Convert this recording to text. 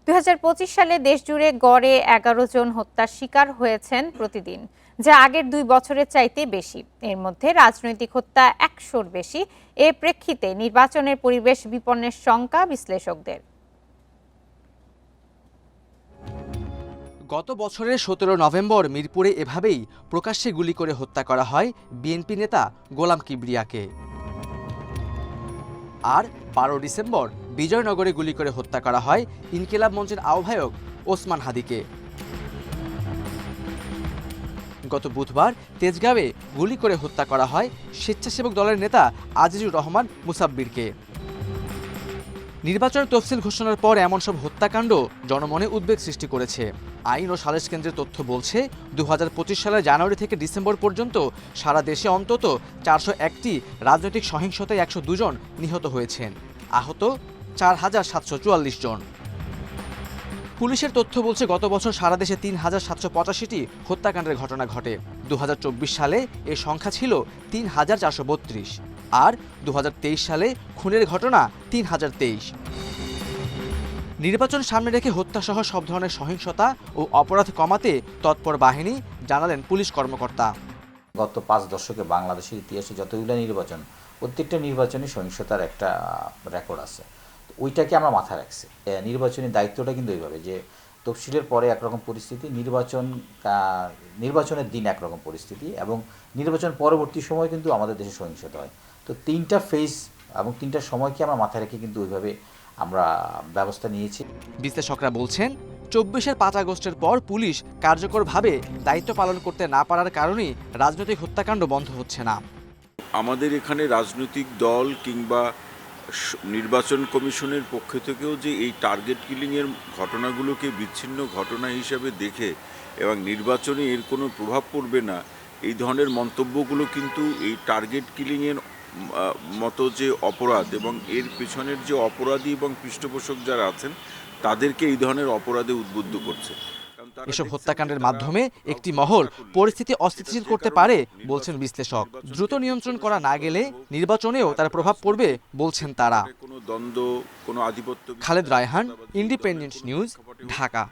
২০২৫ সালে দেশজুড়ে গড়ে ১১ জন হত্যার শিকার হয়েছেন প্রতিদিন, যা আগের ২ বছরের চাইতে বেশি। এর মধ্যে রাজনৈতিক হত্যা ১০০-র বেশি। এ প্রেক্ষিতে নির্বাচনের পরিবেশ বিপন্নের শঙ্কা বিশ্লেষকদের। গত বছরের ১৭ নভেম্বর মিরপুরে এভাবেই প্রকাশ্যে গুলি করে হত্যা করা হয় বিএনপি নেতা গোলাম কিবরিয়াকে। আর ১২ ডিসেম্বর বিজয়নগরে গুলি করে হত্যা করা হয় ইনকিলাব মঞ্চের আহ্বায়ক ওসমান হাদিকে। গত বুধবার তেজগাঁওয়ে গুলি করে হত্যা করা হয় স্বেচ্ছাসেবক দলের নেতা আজিজুর রহমান মুসাব্বিরকে। নির্বাচনের তফসিল ঘোষণার পর এমন সব হত্যাকাণ্ড জনমনে উদ্বেগ সৃষ্টি করেছে। আইন ও সালিশ কেন্দ্রের তথ্য বলছে ২০২৫ সালের জানুয়ারি থেকে ডিসেম্বর পর্যন্ত সারা দেশে অন্তত ৪০১টি রাজনৈতিক সহিংসতায় ১০২ জন নিহত হয়েছেন, আহত ৪,৭৪৪ জন। পুলিশের তথ্য বলছে গত বছর সারা দেশে ৩,৭৮৫টি হত্যাকাণ্ডের ঘটনা ঘটে। ২০২৪ সালে এ সংখ্যা ছিল ৩,৪৩২, আর ২০২৩ সালে খুনের ঘটনা ৩,০২৩। নির্বাচন সামনে রেখে হত্যাসহ সব ধরনের সহিংসতা ও অপরাধ কমাতে তৎপর বাহিনী, জানালেন পুলিশ কর্মকর্তা। গত ৫ দশকে বাংলাদেশের ইতিহাসে যতগুলো নির্বাচন, প্রত্যেকটা নির্বাচনে সহিংসতার একটা রেকর্ড আছে। ওইটাকে আমরা মাথায় রাখছি। নির্বাচনী দায়িত্বটা কিন্তু ওইভাবে যে তফসিলের পরে একরকম পরিস্থিতি, নির্বাচনের দিন একরকম পরিস্থিতি, এবং নির্বাচন পরবর্তী সময় কিন্তু আমাদের দেশে সহিংসতা হয়। তো ৩টা ফেজ এবং ৩টা সময়কে আমরা মাথায় রেখে কিন্তু ওইভাবে আমরা ব্যবস্থা নিয়েছি। বিশ্লেষকরা বলছেন ২৪-এর ৫ আগস্টের পর পুলিশ কার্যকরভাবে দায়িত্ব পালন করতে না পারার কারণেই রাজনৈতিক হত্যাকাণ্ড বন্ধ হচ্ছে না। আমাদের এখানে রাজনৈতিক দল কিংবা নির্বাচন কমিশনের পক্ষ থেকেও যে এই টার্গেট কিলিংয়ের ঘটনাগুলোকে বিচ্ছিন্ন ঘটনা হিসাবে দেখে এবং নির্বাচনে এর কোনো প্রভাব পড়বে না, এই ধরনের মন্তব্যগুলো কিন্তু এই টার্গেট কিলিংয়ের মতো যে অপরাধ এবং এর পেছনের যে অপরাধী এবং পৃষ্ঠপোষক যারা আছেন তাদেরকে এই ধরনের অপরাধে উদ্বুদ্ধ করছে। এসব হত্যাকাণ্ডের মাধ্যমে একটি মহল পরিস্থিতি অস্থিতিশীল করতে পারে বলছেন বিশ্লেষক। দ্রুত নিয়ন্ত্রণ করা না গেলে নির্বাচনেও তার প্রভাব পড়বে বলছেন তারা। কোনো দ্বন্দ্ব, কোনো আধিপত্য। Khaled Raihan, independent news, Dhaka.